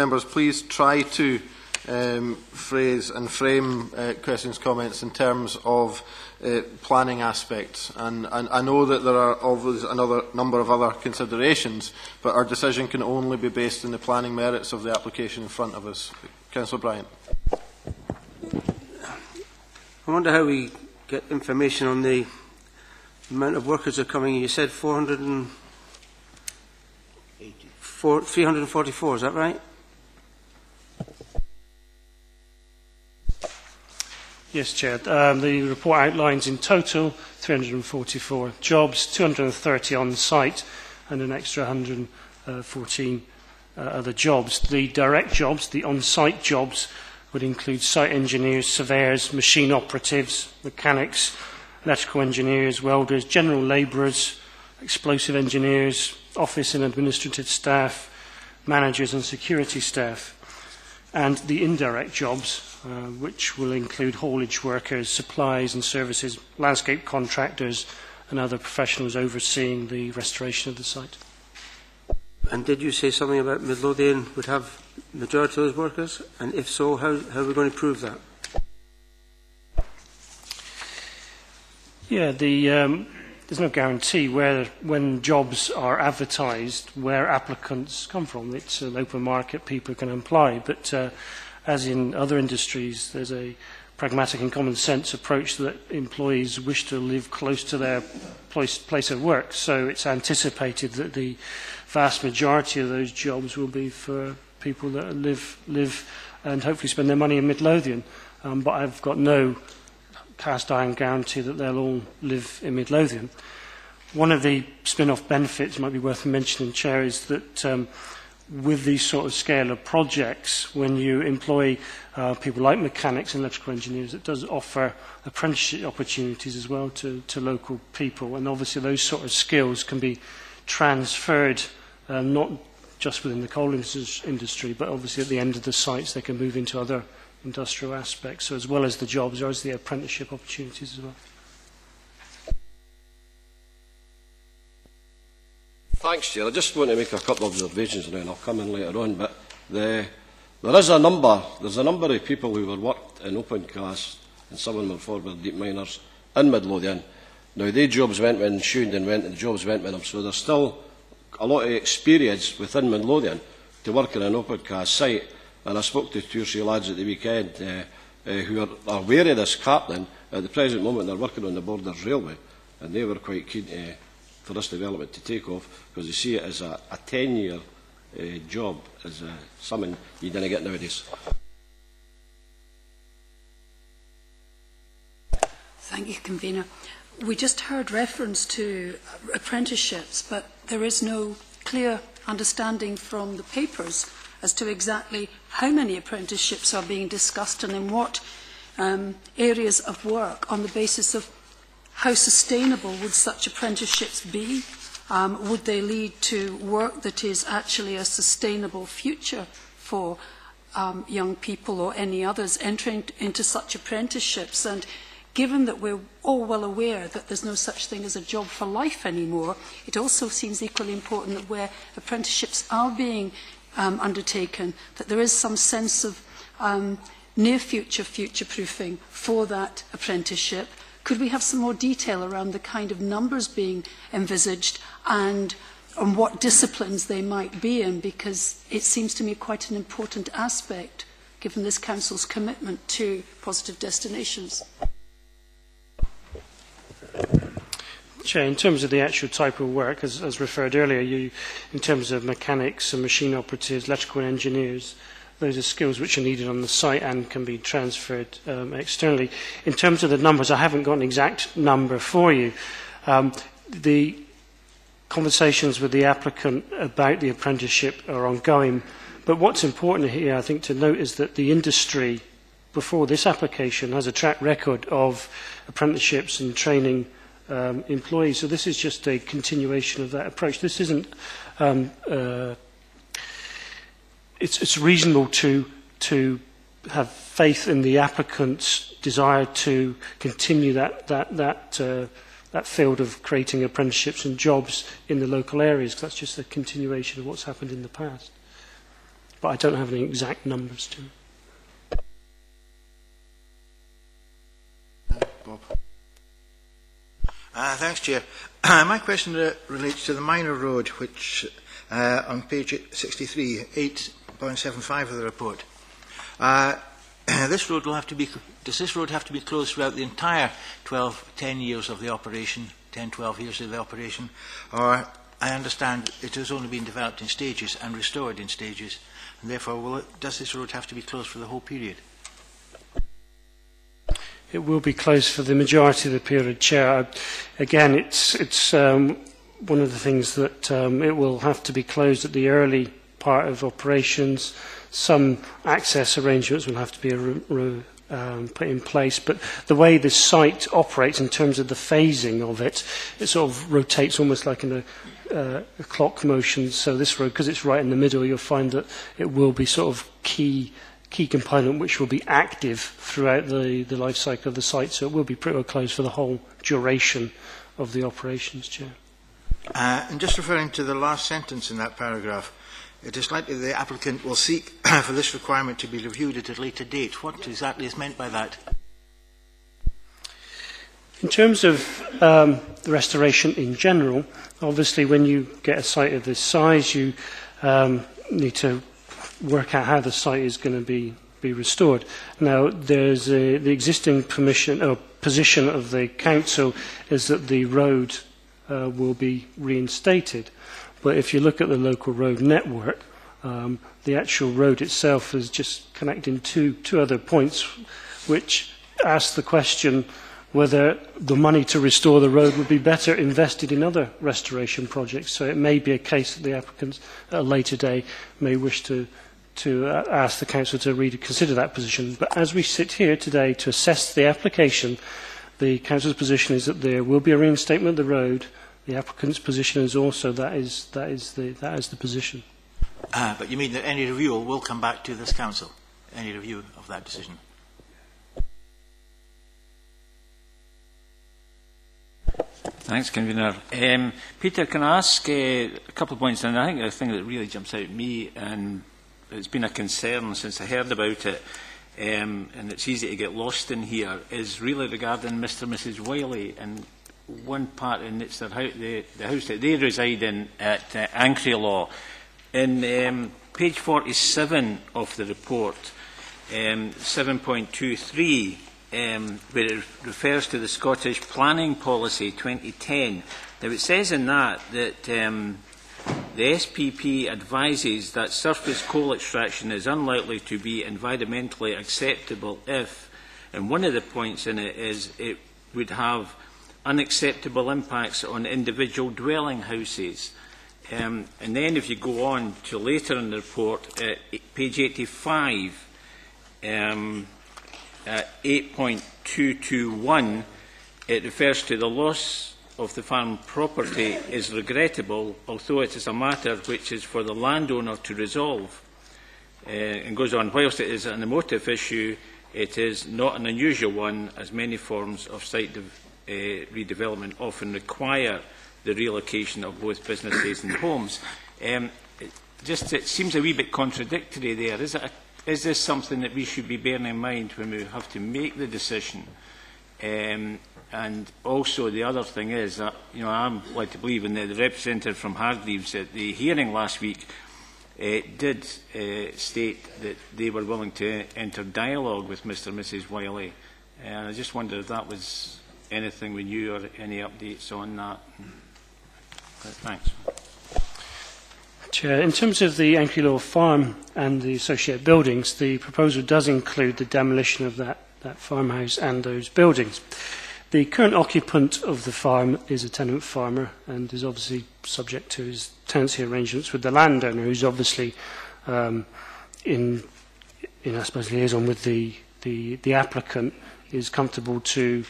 Members, please try to phrase and frame questions, comments in terms of planning aspects. And I know that there are obviously another number of other considerations, but our decision can only be based on the planning merits of the application in front of us. Councillor Bryant. I wonder how we get information on the amount of workers that are coming in. You said 344, is that right? Yes, Chair. The report outlines in total 344 jobs, 230 on site and an extra 114 other jobs. The direct jobs, the on-site jobs, would include site engineers, surveyors, machine operatives, mechanics, electrical engineers, welders, general labourers, explosive engineers, office and administrative staff, managers and security staff. And the indirect jobs, which will include haulage workers, supplies and services, landscape contractors and other professionals overseeing the restoration of the site. And did you say something about Midlothian would have the majority of those workers? And if so, how are we going to prove that? Yeah, there's no guarantee when jobs are advertised where applicants come from. It's an open market, people can apply. But as in other industries, there's a pragmatic and common sense approach that employees wish to live close to their place of work. So it's anticipated that the vast majority of those jobs will be for people that live and hopefully spend their money in Midlothian. But I've got no cast iron guarantee that they'll all live in Midlothian. One of the spin-off benefits might be worth mentioning, Chair, is that with these sort of scale of projects, when you employ people like mechanics and electrical engineers, it does offer apprenticeship opportunities as well to local people. And obviously those sort of skills can be transferred not just within the coal industry, but obviously at the end of the sites they can move into other industrial aspects. So as well as the jobs, there is the apprenticeship opportunities as well. Thanks, Chair. I just want to make a couple of observations and then I'll come in later on. But there's a number of people who were worked in open cast and some of them were forward deep miners in Midlothian. Now, their jobs went when Shewington went and the jobs went with them. So there's still a lot of experience within Midlothian to work in an open cast site. And I spoke to 2 or 3 lads at the weekend who are aware of this happening. At the present moment, they're working on the Borders Railway, and they were quite keen for this development to take off because they see it as a 10-year job, as something you don't get nowadays. Thank you, Convener. We just heard reference to apprenticeships, but there is no clear understanding from the papers as to exactly how many apprenticeships are being discussed and in what areas of work, on the basis of how sustainable would such apprenticeships be? Would they lead to work that is actually a sustainable future for young people or any others entering into such apprenticeships? And given that we're all well aware that there's no such thing as a job for life anymore, it also seems equally important that where apprenticeships are being undertaken, that there is some sense of near future-proofing for that apprenticeship. Could we have some more detail around the kind of numbers being envisaged and on what disciplines they might be in? Because it seems to me quite an important aspect, given this Council's commitment to positive destinations. Chair, in terms of the actual type of work, as referred earlier, in terms of mechanics and machine operatives, electrical engineers, those are skills which are needed on the site and can be transferred externally. In terms of the numbers, I haven't got an exact number for you. The conversations with the applicant about the apprenticeship are ongoing, but what's important here, I think, to note is that the industry, before this application, has a track record of apprenticeships and training employees. So this is just a continuation of that approach. This isn't it's reasonable to have faith in the applicant's desire to continue that field of creating apprenticeships and jobs in the local areas, because that's just a continuation of what's happened in the past. but I don't have any exact numbers to. Bob. Thanks, Chair. My question relates to the minor road, which on page 63, 8.75 of the report. This road will have to be. Does this road have to be closed throughout the entire 10 years of the operation, 10, 12 years of the operation? Or I understand it has only been developed in stages and restored in stages, and therefore does this road have to be closed for the whole period? It will be closed for the majority of the period, Chair. Again, it's one of the things that it will have to be closed at the early part of operations. Some access arrangements will have to be put in place, but the way the site operates in terms of the phasing of it, it sort of rotates almost like in a clock motion. So this road, because it's right in the middle, you'll find that it will be sort of key component which will be active throughout the life cycle of the site, so it will be pretty well closed for the whole duration of the operations, Chair. And just referring to the last sentence in that paragraph, it is likely the applicant will seek for this requirement to be reviewed at a later date. What exactly is meant by that? In terms of the restoration in general, obviously when you get a site of this size, you need to work out how the site is going to be restored. Now, there's the existing position of the council is that the road will be reinstated. But if you look at the local road network, the actual road itself is just connecting two other points, which ask the question whether the money to restore the road would be better invested in other restoration projects. So it may be a case that the applicants at a later day may wish to ask the council to reconsider that position. But as we sit here today to assess the application, the council's position is that there will be a reinstatement of the road. The applicant's position is also that is the position. But you mean that any review will come back to this council? Any review of that decision? Thanks, Convener. Peter, can I ask a couple of points? And I think the thing that really jumps out at me, and it's been a concern since I heard about it, and it's easy to get lost in here, is really regarding Mr. and Mrs. Wiley and one part in it's the house that they reside in at Ankrilaw. In page 47 of the report, 7.23, where it refers to the Scottish Planning Policy 2010, now it says in that the SPP advises that surface coal extraction is unlikely to be environmentally acceptable if, and one of the points in it is it would have unacceptable impacts on individual dwelling houses. And then if you go on to later in the report, page 85, at 8.221, it refers to the loss of the farm property is regrettable, although it is a matter which is for the landowner to resolve. And goes on, whilst it is an emotive issue, it is not an unusual one, as many forms of site redevelopment often require the relocation of both businesses and homes. It seems a wee bit contradictory there. Is this something that we should be bearing in mind when we have to make the decision? And also the other thing is that, I'm led to believe, and the representative from Hargreaves at the hearing last week did state that they were willing to enter dialogue with Mr. and Mrs. Wiley. And I just wondered if that was anything we knew or any updates on that. Thanks. Chair, in terms of the Ankrilaw farm and the associated buildings, the proposal does include the demolition of that farmhouse and those buildings. The current occupant of the farm is a tenant farmer and is obviously subject to his tenancy arrangements with the landowner, who's obviously in I suppose liaison with the applicant, is comfortable to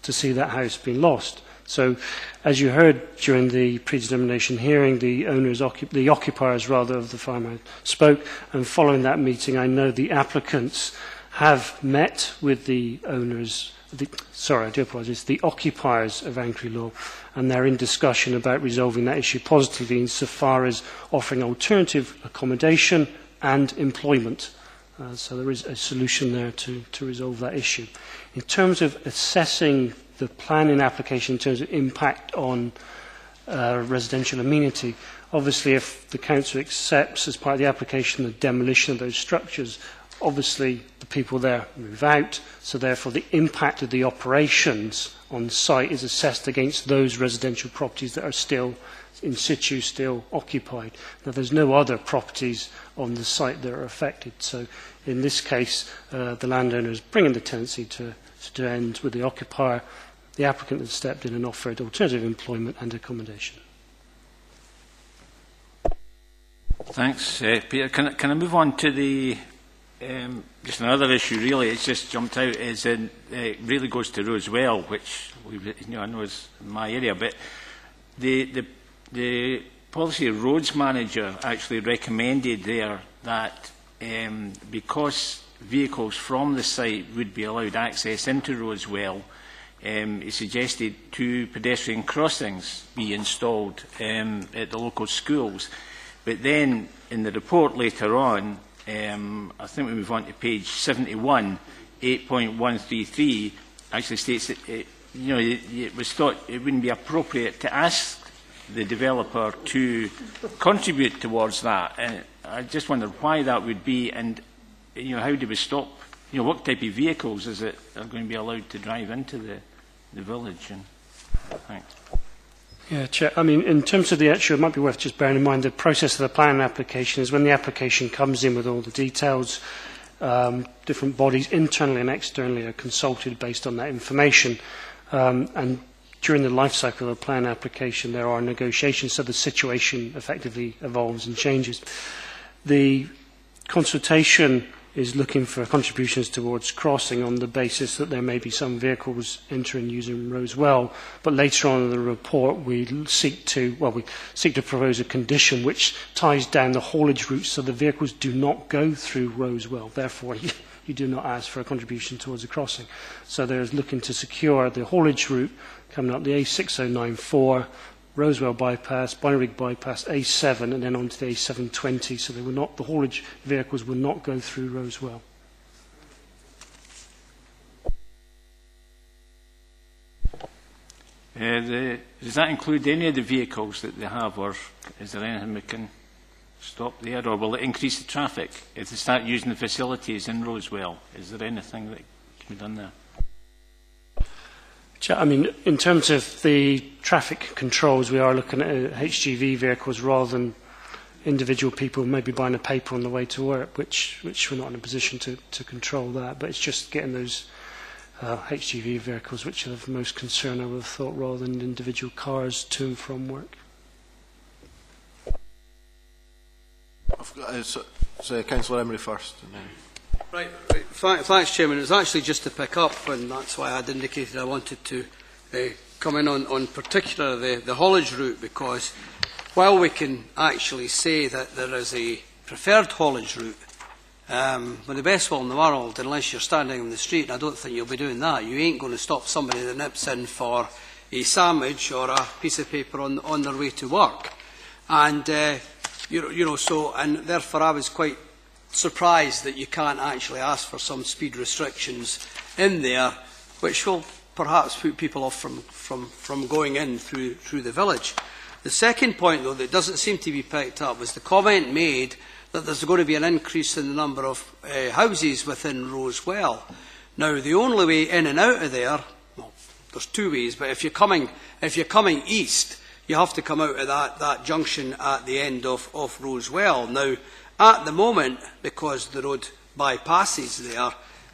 see that house being lost. So, as you heard during the predetermination hearing, the occupiers of the farmhouse spoke, and following that meeting, I know the applicants have met with the owners. The occupiers of Ankrilaw, and they're in discussion about resolving that issue positively insofar as offering alternative accommodation and employment. So there is a solution there to resolve that issue. In terms of assessing the planning application in terms of impact on residential amenity, obviously if the council accepts as part of the application the demolition of those structures, obviously the people there move out, so therefore the impact of the operations on site is assessed against those residential properties that are still in situ, still occupied. Now there's no other properties on the site that are affected, so in this case the landowner is bringing the tenancy to end with the occupier. The applicant has stepped in and offered alternative employment and accommodation. Thanks, Peter. Can I move on to the just another issue? Really, it's just jumped out. Is it really goes to Rosewell, which I know is my area, but the policy roads manager actually recommended there that because vehicles from the site would be allowed access into Rosewell, he suggested 2 pedestrian crossings be installed at the local schools. But then in the report later on, I think we move on to page 71, 8.133 actually states that it was thought it wouldn't be appropriate to ask the developer to contribute towards that. And I just wondered why that would be, and how do we stop? What type of vehicles is it are going to be allowed to drive into the village? And thanks. Yeah, Chair. I mean, in terms of the actual, it might be worth just bearing in mind the process of the plan application is when the application comes in with all the details, different bodies internally and externally are consulted based on that information. And during the life cycle of the plan application, there are negotiations, so the situation effectively evolves and changes. The consultation is looking for contributions towards crossing on the basis that there may be some vehicles entering using Rosewell, but later on in the report we seek to propose a condition which ties down the haulage routes so the vehicles do not go through Rosewell. Therefore, you do not ask for a contribution towards a crossing. So there's looking to secure the haulage route coming up the A6094, Rosewell bypass, Bonnyrigg bypass, A7, and then onto the A720. So the haulage vehicles will not go through Rosewell. Does that include any of the vehicles that they have, or is there anything we can stop there, or will it increase the traffic if they start using the facilities in Rosewell? Is there anything that can be done there? I mean, in terms of the traffic controls, we are looking at HGV vehicles rather than individual people maybe buying a paper on the way to work, which we're not in a position to control that. But it's just getting those HGV vehicles which are of most concern, I would have thought, rather than individual cars to and from work. Councillor Emery first. And then. Right. Thanks, Chairman. It was actually just to pick up, and that's why I had indicated I wanted to come in on particular the haulage route, because while we can actually say that there is a preferred haulage route, with the best will in the world, unless you're standing in the street, and I don't think you'll be doing that, you ain't going to stop somebody that nips in for a sandwich or a piece of paper on their way to work. And, and therefore I was quite surprised that you can't actually ask for some speed restrictions in there, which will perhaps put people off from going in through the village. The second point, though, that doesn't seem to be picked up was the comment made that there's going to be an increase in the number of houses within Rosewell. Now, the only way in and out of there, well, there's 2 ways, but if you're coming east, you have to come out of that junction at the end of Rosewell. Now, at the moment, because the road bypasses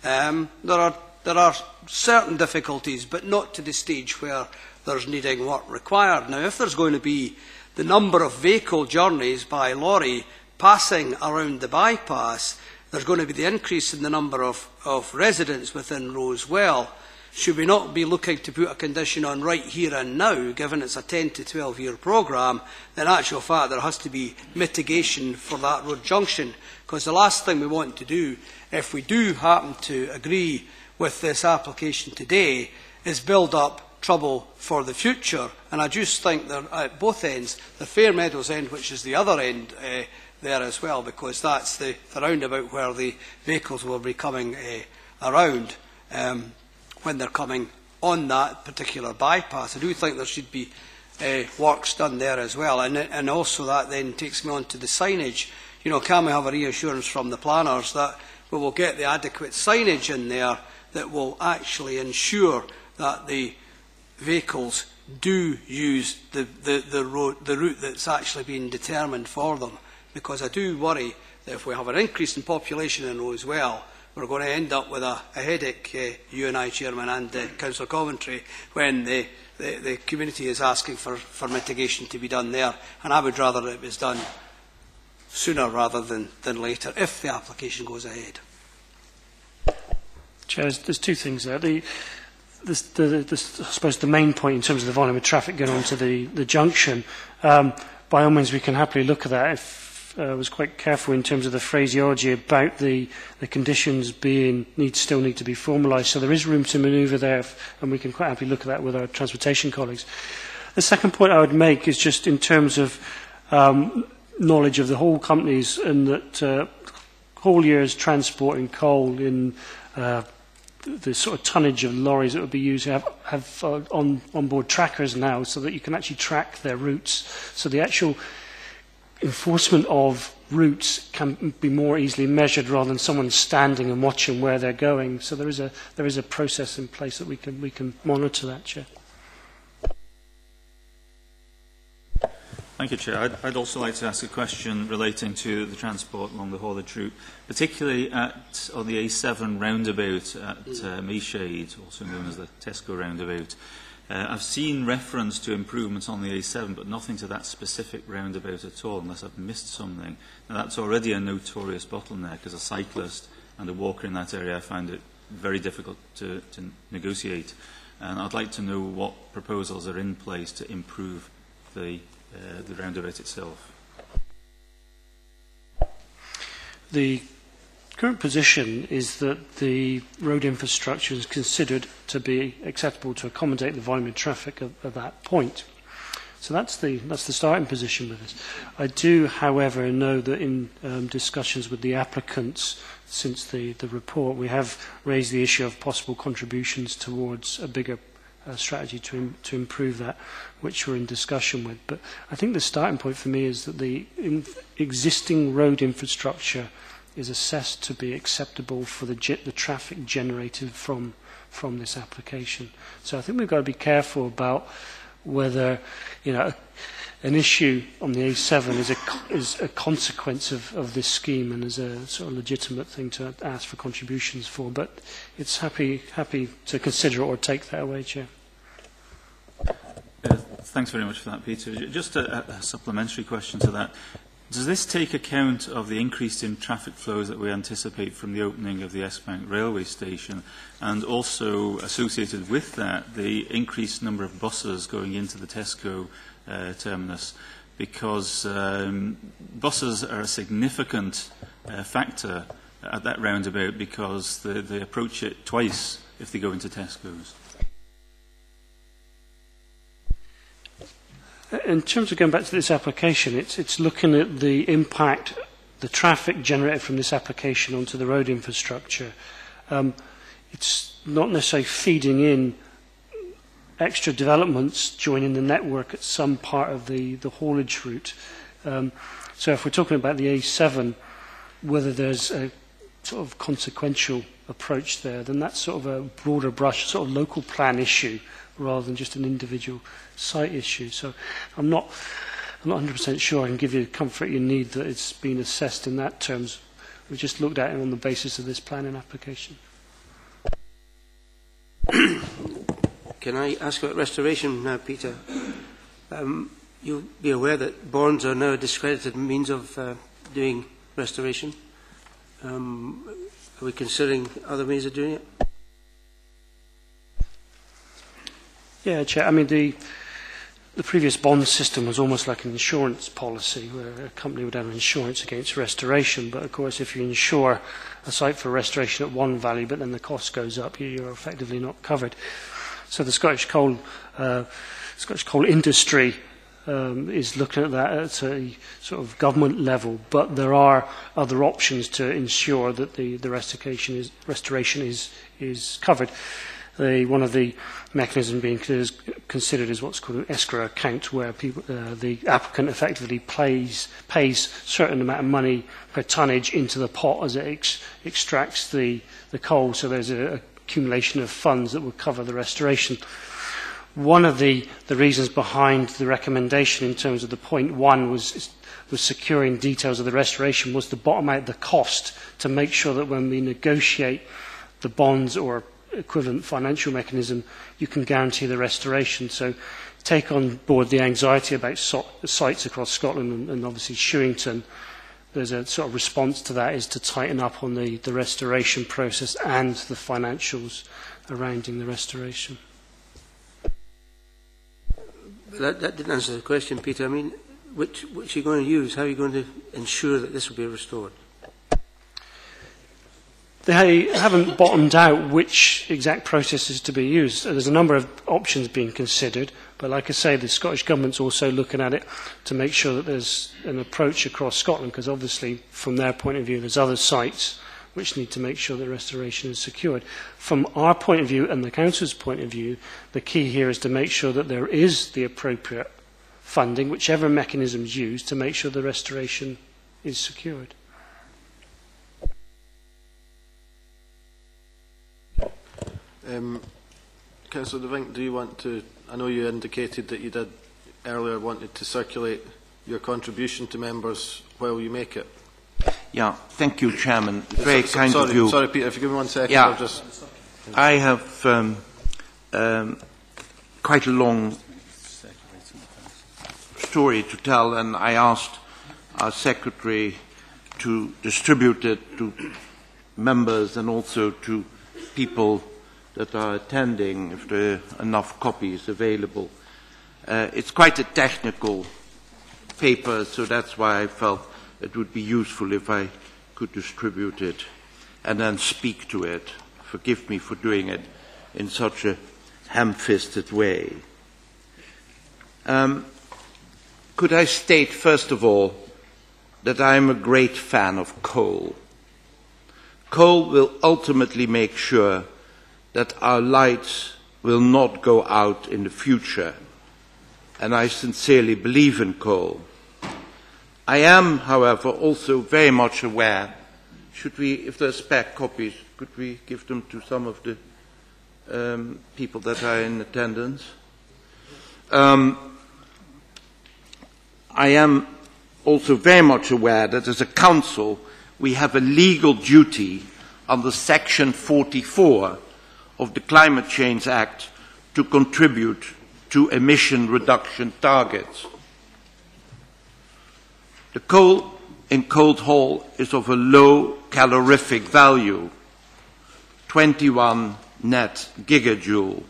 there are certain difficulties, but not to the stage where there's needing work required. Now, if there's going to be the number of vehicle journeys by lorry passing around the bypass, there's going to be the increase in the number of residents within Rosewell. Should we not be looking to put a condition on right here and now, given it's a 10 to 12 year programme, then in actual fact there has to be mitigation for that road junction? Because the last thing we want to do, if we do happen to agree with this application today, is build up trouble for the future. And I just think that at both ends, the Fairmeadows end, which is the other end, there as well, because that's the roundabout where the vehicles will be coming around when they're coming on that particular bypass. I do think there should be works done there as well, and also that then takes me on to the signage. You know, can we have a reassurance from the planners that we will get the adequate signage in there that will actually ensure that the vehicles do use the route that's actually been determined for them? Because I do worry that if we have an increase in population in Rosewell, we're going to end up with a headache, you and I, Chairman, and Councillor Coventry, when the community is asking for mitigation to be done there. And I would rather it was done sooner rather than later, if the application goes ahead. Chair, there's two things there. I suppose the main point in terms of the volume of traffic going on to the junction, by all means we can happily look at that. If I was quite careful in terms of the phraseology about the conditions still need to be formalised, so there is room to manoeuvre there, and we can quite happily look at that with our transportation colleagues. The second point I would make is just in terms of knowledge of the whole companies, and that hauliers transporting coal in the sort of tonnage of lorries that would be used have on-board trackers now, so that you can actually track their routes. So the actual enforcement of routes can be more easily measured rather than someone standing and watching where they're going. So there is a process in place that we can monitor that, Chair. Thank you, Chair. I'd also like to ask a question relating to the transport along the haulage route, particularly on the A7 roundabout at Mayshade, also known as the Tesco roundabout. I've seen reference to improvements on the A7, but nothing to that specific roundabout at all, unless I've missed something. Now, that's already a notorious bottleneck. As a cyclist and a walker in that area, I find it very difficult to negotiate. And I'd like to know what proposals are in place to improve the roundabout itself. The current position is that the road infrastructure is considered to be acceptable to accommodate the volume of traffic at that point. So that's the starting position with this. I do, however, know that in discussions with the applicants since the report, we have raised the issue of possible contributions towards a bigger strategy to improve that, which we're in discussion with. But I think the starting point for me is that the existing road infrastructure is assessed to be acceptable for the traffic generated from this application. So I think we've got to be careful about whether, you know, an issue on the A7 is a consequence of this scheme and is a sort of legitimate thing to ask for contributions for. But it's happy to consider it or take that away, Chair. Thanks very much for that, Peter. Just a supplementary question to that. Does this take account of the increase in traffic flows that we anticipate from the opening of the S-Bank railway station, and also associated with that, the increased number of buses going into the Tesco terminus? Because buses are a significant factor at that roundabout, because they approach it twice if they go into Tesco's. In terms of going back to this application, it's looking at the impact, the traffic generated from this application onto the road infrastructure. It's not necessarily feeding in extra developments joining the network at some part of the haulage route. So if we're talking about the A7, whether there's a sort of consequential approach there, then that's sort of a broader brush, sort of local plan issue, rather than just an individual site issue. So I'm not 100% sure I can give you the comfort you need that it's been assessed in that terms. We just looked at it on the basis of this planning application. Can I ask about restoration now, Peter? You'll be aware that bonds are now a discredited means of doing restoration. Are we considering other ways of doing it? Yeah, Chair. I mean, the previous bond system was almost like an insurance policy, where a company would have insurance against restoration. But of course, if you insure a site for restoration at one value, but then the cost goes up, you're effectively not covered. So the Scottish coal industry is looking at that at a sort of government level, but there are other options to ensure that the restoration is covered. One of the mechanisms being considered is what's called an escrow account, where the applicant effectively pays a certain amount of money per tonnage into the pot as it extracts the coal. So there's an accumulation of funds that will cover the restoration. One of the reasons behind the recommendation in terms of the point 1 was securing details of the restoration, was to bottom out the cost, to make sure that when we negotiate the bonds or equivalent financial mechanism, you can guarantee the restoration. So take on board the anxiety about sites across Scotland and obviously Shewington. There's a sort of response to that, is to tighten up on the restoration process and the financials surrounding the restoration. That didn't answer the question, Peter. I mean, which are you going to use? How are you going to ensure that this will be restored? They haven't bottomed out which exact process is to be used. There's a number of options being considered, but like I say, the Scottish Government's also looking at it to make sure that there's an approach across Scotland, because obviously from their point of view there's other sites which need to make sure that restoration is secured. From our point of view and the Council's point of view, the key here is to make sure that there is the appropriate funding, whichever mechanism is used, to make sure the restoration is secured. Councillor De Vink, do you want to, I know you indicated that you did earlier wanted to circulate your contribution to members while you make it. Yeah, thank you, Chairman. Very kind sorry, of you. Sorry, Peter, if you give me 1 second, yeah, I'll just... I have quite a long story to tell, and I asked our Secretary to distribute it to members and also to people that are attending, if there are enough copies available. It's quite a technical paper, so that's why I felt it would be useful if I could distribute it and then speak to it. Forgive me for doing it in such a ham-fisted way. Could I state, first of all, that I am a great fan of coal. Coal will ultimately make sure that our lights will not go out in the future, and I sincerely believe in coal. I am, however, also very much aware, should we, if there are spare copies, could we give them to some of the people that are in attendance? I am also very much aware that as a council we have a legal duty under Section 44 of the Climate Change Act to contribute to emission reduction targets. The coal in Cold Hall is of a low calorific value, 21 net gigajoule,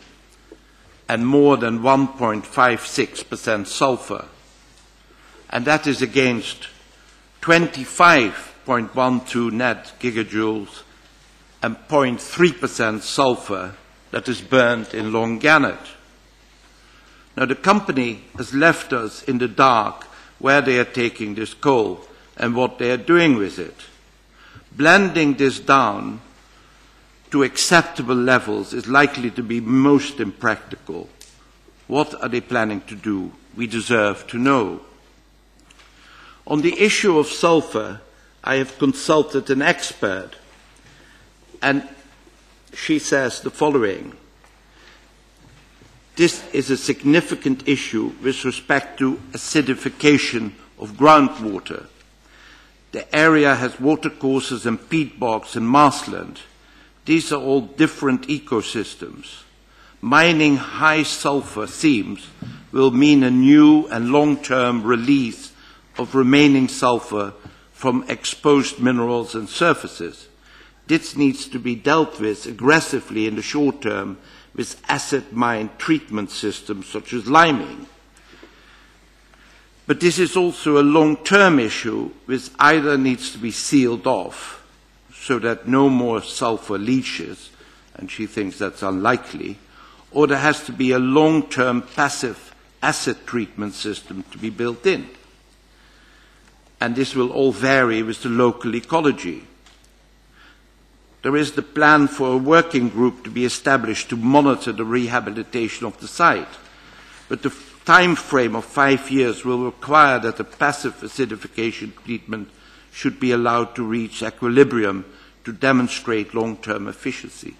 and more than 1.56% sulfur. And that is against 25.12 net gigajoules and 0.3% sulfur that is burnt in Longannet. Now, the company has left us in the dark where they are taking this coal and what they are doing with it. Blending this down to acceptable levels is likely to be most impractical. What are they planning to do? We deserve to know. On the issue of sulfur, I have consulted an expert, and she says the following. This is a significant issue with respect to acidification of groundwater. The area has watercourses and peat bogs and marshland. These are all different ecosystems. Mining high sulfur seams will mean a new and long-term release of remaining sulfur from exposed minerals and surfaces. This needs to be dealt with aggressively in the short term with acid mine treatment systems such as liming. But this is also a long-term issue which either needs to be sealed off so that no more sulfur leaches, and she thinks that's unlikely, or there has to be a long-term passive asset treatment system to be built in. And this will all vary with the local ecology. There is the plan for a working group to be established to monitor the rehabilitation of the site. But the time frame of 5 years will require that the passive acidification treatment should be allowed to reach equilibrium to demonstrate long-term efficiency.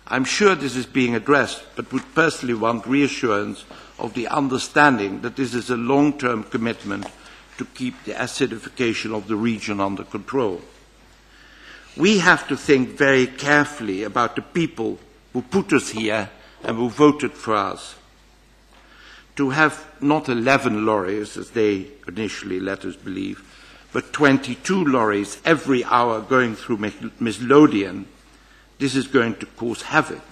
I'm sure this is being addressed, but would personally want reassurance of the understanding that this is a long-term commitment to keep the acidification of the region under control. We have to think very carefully about the people who put us here and who voted for us. To have not 11 lorries, as they initially let us believe, but 22 lorries every hour going through Midlothian, this is going to cause havoc.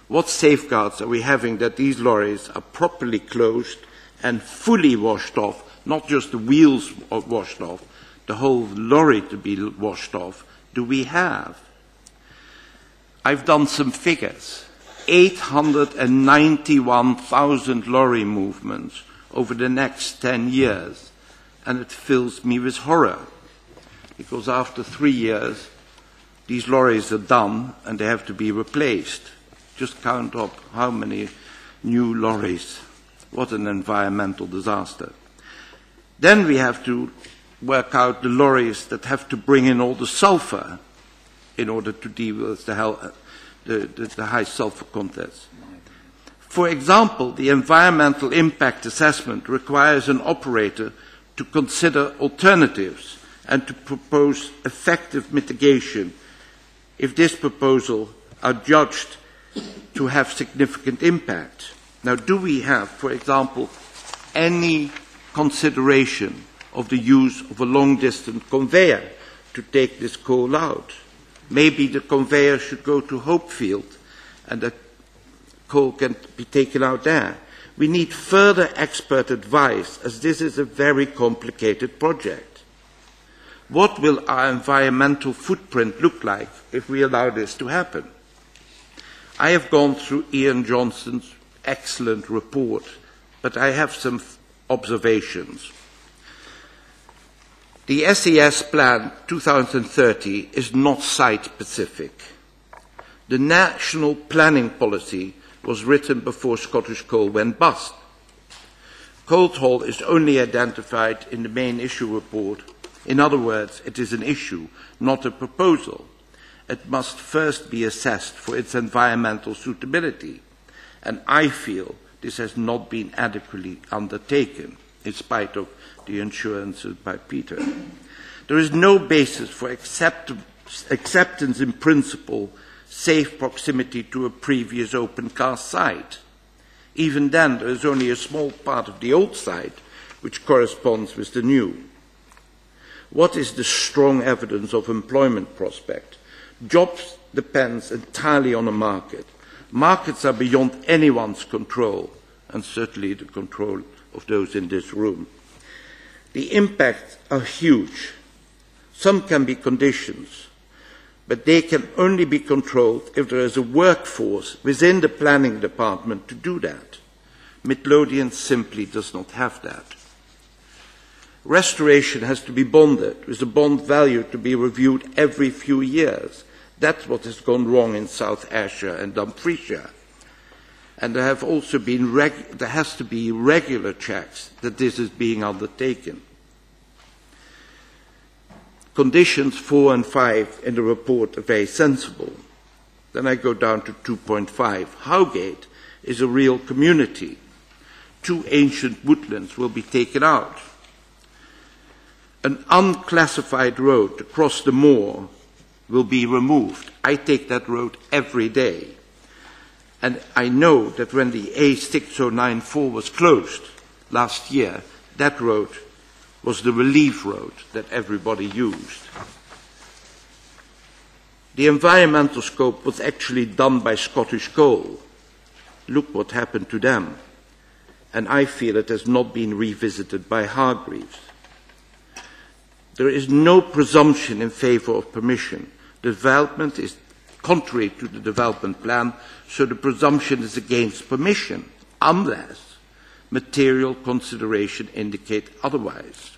What safeguards are we having that these lorries are properly closed and fully washed off, not just the wheels are washed off, the whole lorry to be washed off, do we have? I've done some figures. 891,000 lorry movements over the next 10 years, and it fills me with horror, because after 3 years, these lorries are done and they have to be replaced. Just count up how many new lorries. What an environmental disaster. Then we have to work out the lorries that have to bring in all the sulfur in order to deal with the high sulfur contents. For example, the environmental impact assessment requires an operator to consider alternatives and to propose effective mitigation if this proposal are judged to have significant impact. Now, do we have, for example, any consideration of the use of a long-distance conveyor to take this coal out? Maybe the conveyor should go to Hopefield and that coal can be taken out there. We need further expert advice, as this is a very complicated project. What will our environmental footprint look like if we allow this to happen? I have gone through Ian Johnson's excellent report, but I have some observations. The SES Plan 2030 is not site-specific. The national planning policy was written before Scottish Coal went bust. Coal is only identified in the main issue report. In other words, it is an issue, not a proposal. It must first be assessed for its environmental suitability, and I feel this has not been adequately undertaken, in spite of the assurances by Peter. There is no basis for acceptance in principle, safe proximity to a previous open cast site. Even then, there is only a small part of the old site which corresponds with the new. What is the strong evidence of employment prospect? Jobs depends entirely on a market. Markets are beyond anyone's control, and certainly the control of those in this room. The impacts are huge. Some can be conditions, but they can only be controlled if there is a workforce within the planning department to do that. Midlothian simply does not have that. Restoration has to be bonded, with the bond value to be reviewed every few years. That's what has gone wrong in South Ayrshire and Dumfriesshire. And there have also been there has to be regular checks that this is being undertaken. Conditions 4 and 5 in the report are very sensible. Then I go down to 2.5. Howgate is a real community. 2 ancient woodlands will be taken out. An unclassified road across the moor will be removed. I take that road every day. And I know that when the A6094 was closed last year, that road was the relief road that everybody used. The environmental scope was actually done by Scottish Coal. Look what happened to them. And I feel it has not been revisited by Hargreaves. There is no presumption in favour of permission. The development is contrary to the development plan, so the presumption is against permission, unless material consideration indicate otherwise.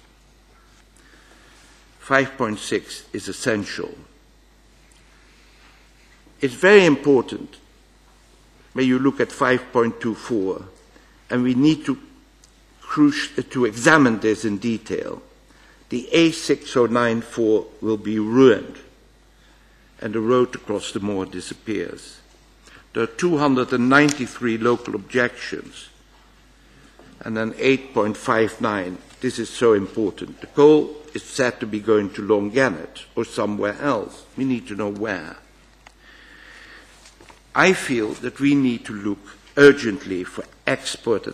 5.6 is essential. It's very important when you look at 5.24, and we need to examine this in detail. The A6094 will be ruined, and the road across the moor disappears. There are 293 local objections, and then 8.59. This is so important. The coal is said to be going to Longanet or somewhere else. We need to know where. I feel that we need to look urgently for expert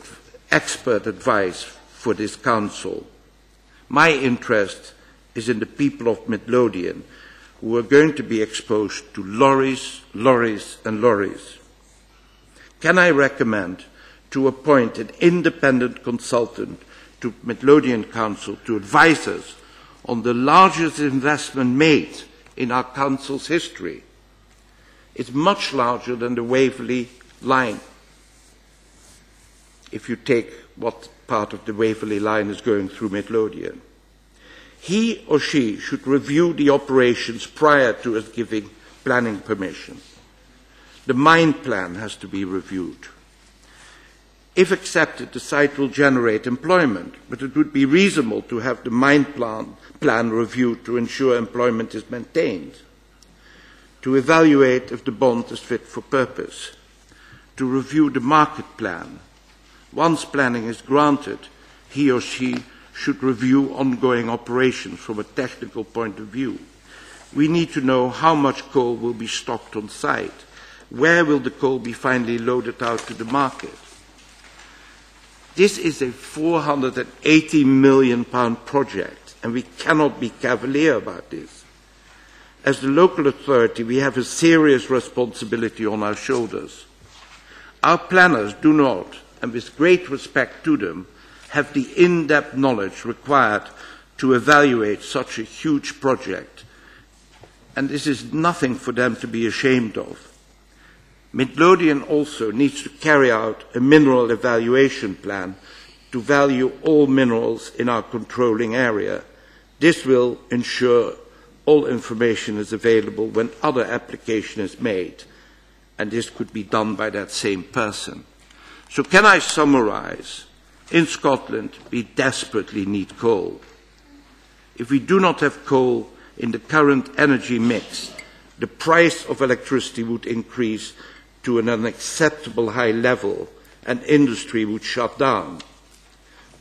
advice for this council. My interest is in the people of Midlothian who are going to be exposed to lorries, lorries and lorries. Can I recommend to appoint an independent consultant to Midlothian Council to advise us on the largest investment made in our council's history? It's much larger than the Waverley line. If you take what part of the Waverley line is going through Midlothian. He or she should review the operations prior to us giving planning permission. The mine plan has to be reviewed. If accepted, the site will generate employment, but it would be reasonable to have the mine plan reviewed to ensure employment is maintained, to evaluate if the bond is fit for purpose, to review the market plan. Once planning is granted, he or she should review ongoing operations from a technical point of view. We need to know how much coal will be stocked on site. Where will the coal be finally loaded out to the market? This is a £480 million project, and we cannot be cavalier about this. As the local authority, we have a serious responsibility on our shoulders. Our planners do not, and with great respect to them, have the in-depth knowledge required to evaluate such a huge project, and this is nothing for them to be ashamed of. Midlothian also needs to carry out a mineral evaluation plan to value all minerals in our controlling area. This will ensure all information is available when other application is made, and this could be done by that same person. So can I summarize? In Scotland, we desperately need coal. If we do not have coal in the current energy mix, the price of electricity would increase to an unacceptable high level and industry would shut down.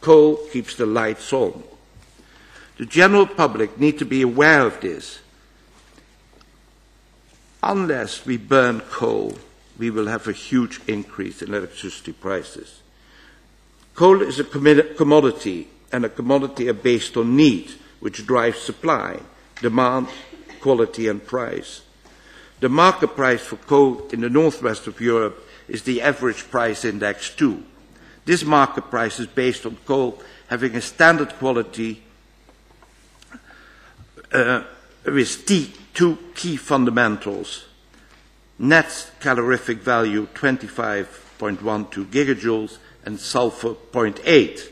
Coal keeps the lights on. The general public need to be aware of this. Unless we burn coal, we will have a huge increase in electricity prices. Coal is a commodity, and a commodity are based on need, which drives supply, demand, quality and price. The market price for coal in the northwest of Europe is the average price index 2. This market price is based on coal having a standard quality with two key fundamentals: net calorific value 25.12 gigajoules and sulfur 0.8.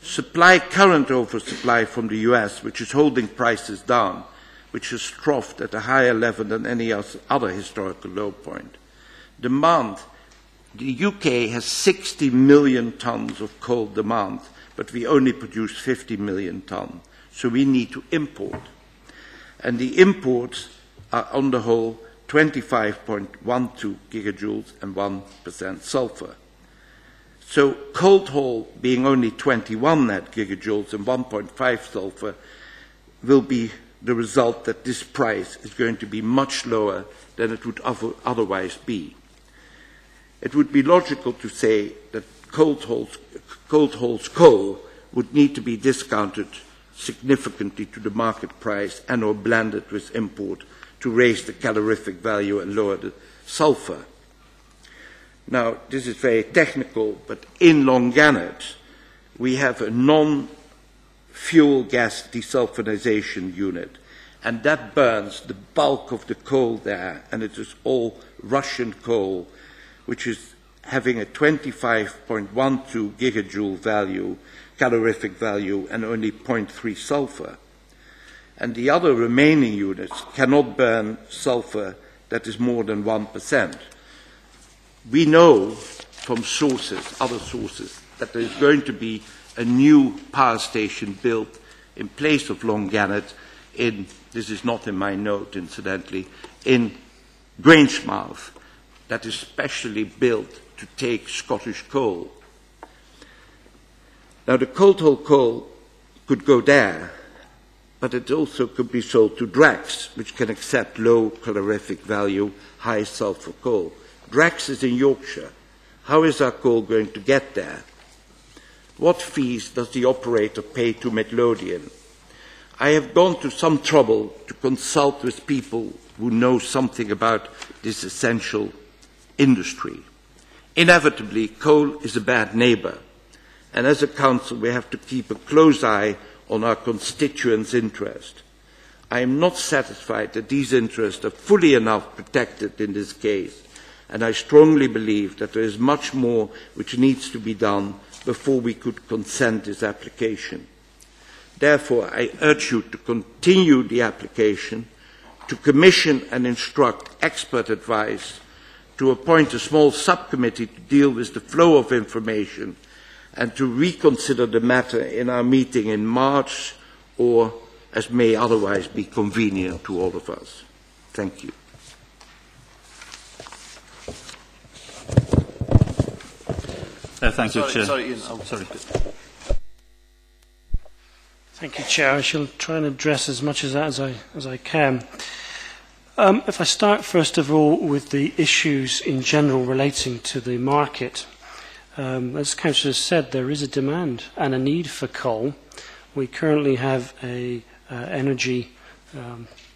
Supply current oversupply from the US, which is holding prices down, which has troughed at a higher level than any other historical low point. Demand, the UK has 60 million tons of coal demand, but we only produce 50 million tons. So we need to import. And the imports are on the whole 25.12 gigajoules and 1% sulfur. So cold haul being only 21 net gigajoules and 1.5 sulfur will be the result that this price is going to be much lower than it would otherwise be. It would be logical to say that cold haul's coal would need to be discounted significantly to the market price and or blended with import to raise the calorific value and lower the sulfur. Now, this is very technical, but in Longanet, we have a non-fuel gas desulfurization unit, and that burns the bulk of the coal there, and it is all Russian coal, which is having a 25.12 gigajoule value, calorific value, and only 0.3 sulfur. And the other remaining units cannot burn sulfur that is more than 1%. We know from sources, other sources, that there is going to be a new power station built in place of Longannet in, this is not in my note incidentally, in Grangemouth, that is specially built to take Scottish coal. Now the coal coal could go there, but it also could be sold to Drax, which can accept low calorific value, high sulfur coal. Drax is in Yorkshire. How is our coal going to get there? What fees does the operator pay to Midlothian? I have gone to some trouble to consult with people who know something about this essential industry. Inevitably, coal is a bad neighbour, and as a council we have to keep a close eye on our constituents' interest. I am not satisfied that these interests are fully enough protected in this case, and I strongly believe that there is much more which needs to be done before we could consent this application. Therefore, I urge you to continue the application, to commission and instruct expert advice, to appoint a small subcommittee to deal with the flow of information, and to reconsider the matter in our meeting in March, or as may otherwise be convenient to all of us. Thank you. Thank you, Chair. Sorry, Ian. Sorry. Thank you, Chair. I shall try and address as much of that as I can. If I start, first of all, with the issues in general relating to the market. As Councillor has said, there is a demand and a need for coal. We currently have an energy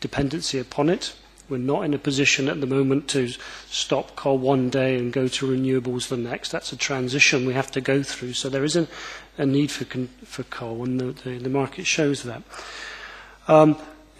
dependency upon it. We're not in a position at the moment to stop coal one day and go to renewables the next. That's a transition we have to go through. So there is a need for coal, and the market shows that.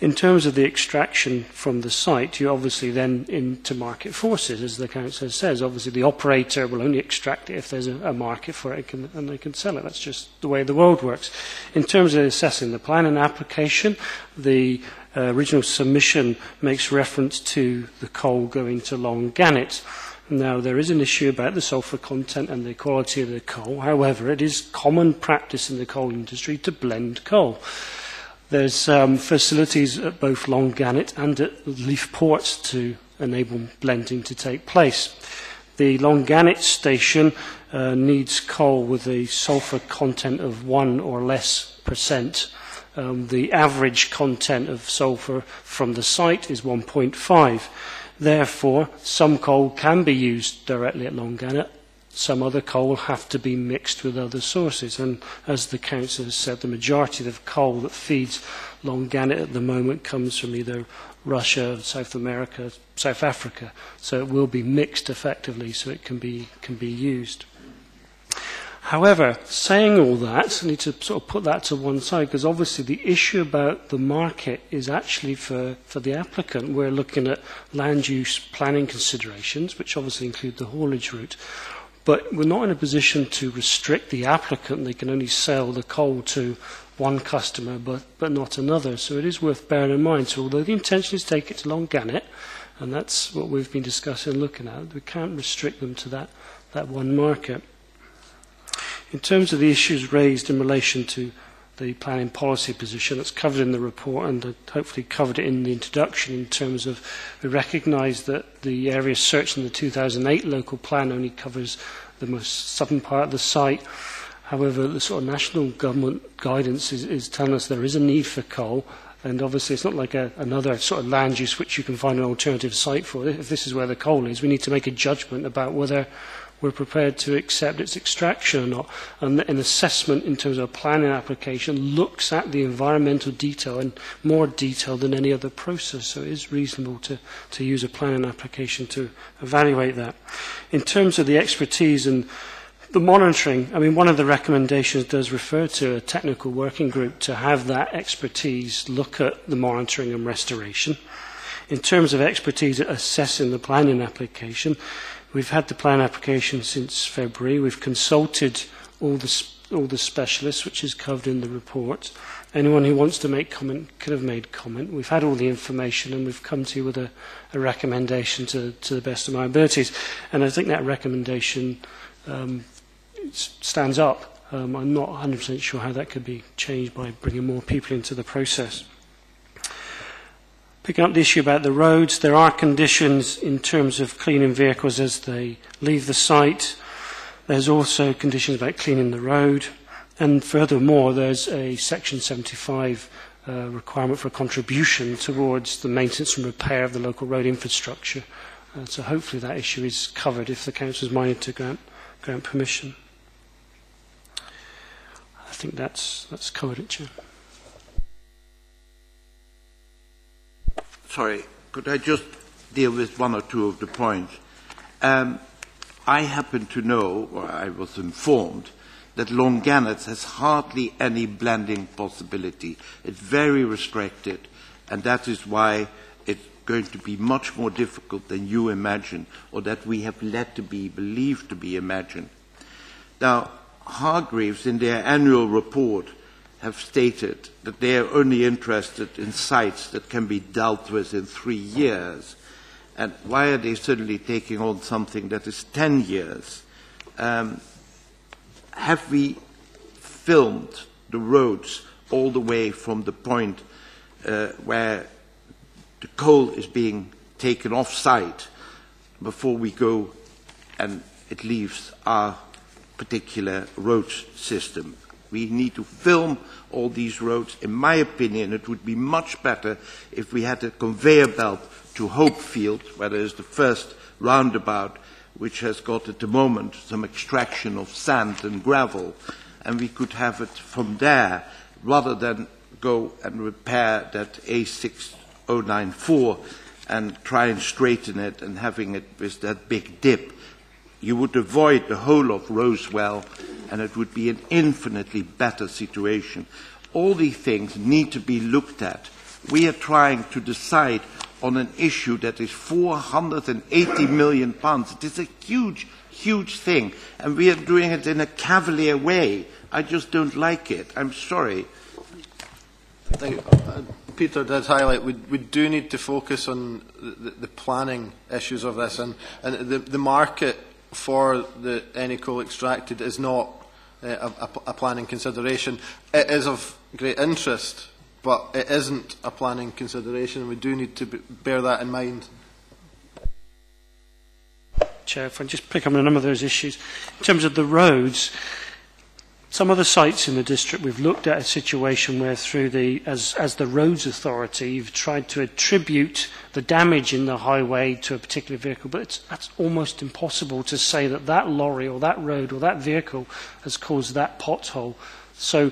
In terms of the extraction from the site, you're obviously then into market forces, as the councillor says. Obviously, the operator will only extract it if there's a market for it and they can sell it. That's just the way the world works. In terms of assessing the plan and application, the original submission makes reference to the coal going to Longannet. Now, there is an issue about the sulphur content and the quality of the coal. However, it is common practice in the coal industry to blend coal. There's facilities at both Longannet and at Leaf Ports to enable blending to take place. The Longannet station needs coal with a sulphur content of 1% or less. The average content of sulphur from the site is 1.5. Therefore, some coal can be used directly at Longannet. Some other coal will have to be mixed with other sources. And as the council has said, the majority of the coal that feeds Longannet at the moment comes from either Russia, South America, South Africa. So it will be mixed effectively so it can be used. However, saying all that, I need to sort of put that to one side, because obviously the issue about the market is actually for the applicant. We're looking at land use planning considerations, which obviously include the haulage route. But we're not in a position to restrict the applicant. They can only sell the coal to one customer, but not another. So it is worth bearing in mind. So although the intention is to take it to Longannet, and that's what we've been discussing and looking at, we can't restrict them to that one market. In terms of the issues raised in relation to the planning policy position, that's covered in the report, and I hopefully covered it in the introduction, in terms of we recognise that the area searched in the 2008 local plan only covers the most southern part of the site. However, the sort of national government guidance is telling us there is a need for coal, and obviously it's not like another sort of land use which you can find an alternative site for. If this is where the coal is, we need to make a judgment about whether we're prepared to accept its extraction or not. And an assessment in terms of a planning application looks at the environmental detail in more detail than any other process. So it is reasonable to use a planning application to evaluate that. In terms of the expertise and the monitoring, I mean, one of the recommendations does refer to a technical working group to have that expertise look at the monitoring and restoration. In terms of expertise at assessing the planning application, We've had the plan application since February. We've consulted all the specialists, which is covered in the report. Anyone who wants to make comment could have made comment. We've had all the information and we've come to you with a recommendation to the best of my abilities. And I think that recommendation stands up. I'm not 100% sure how that could be changed by bringing more people into the process. Picking up the issue about the roads, there are conditions in terms of cleaning vehicles as they leave the site. There's also conditions about cleaning the road. And furthermore, there's a Section 75 requirement for a contribution towards the maintenance and repair of the local road infrastructure. So hopefully that issue is covered if the Council is minded to grant permission. I think that's covered it, Chair. Sorry, could I just deal with one or two of the points? I happen to know, or I was informed, that Longannet has hardly any blending possibility. It's very restricted, and that is why it's going to be much more difficult than you imagine, or that we have led to be believed to be imagined. Now, Hargreaves, in their annual report, have stated that they are only interested in sites that can be dealt with in 3 years. And why are they suddenly taking on something that is 10 years? Have we filmed the roads all the way from the point where the coal is being taken off site before we go and it leaves our particular road system? We need to film all these roads. In my opinion, it would be much better if we had a conveyor belt to Hopefield, where there is the first roundabout, which has got at the moment some extraction of sand and gravel, and we could have it from there rather than go and repair that A6094 and try and straighten it and having it with that big dip. You would avoid the whole of Rosewell, and it would be an infinitely better situation. All these things need to be looked at. We are trying to decide on an issue that is £480 million. It is a huge, huge thing, and we are doing it in a cavalier way. I just don't like it. I'm sorry. I think Peter did highlight we do need to focus on the planning issues of this, and the market for any coal extracted is not a planning consideration. It is of great interest, but it isn't a planning consideration, and we do need to bear that in mind. Chair, if I just pick up on a number of those issues. In terms of the roads, some of the sites in the district, we've looked at a situation where through as the Roads Authority, you've tried to attribute the damage in the highway to a particular vehicle, but that's almost impossible to say that that lorry or that road or that vehicle has caused that pothole. So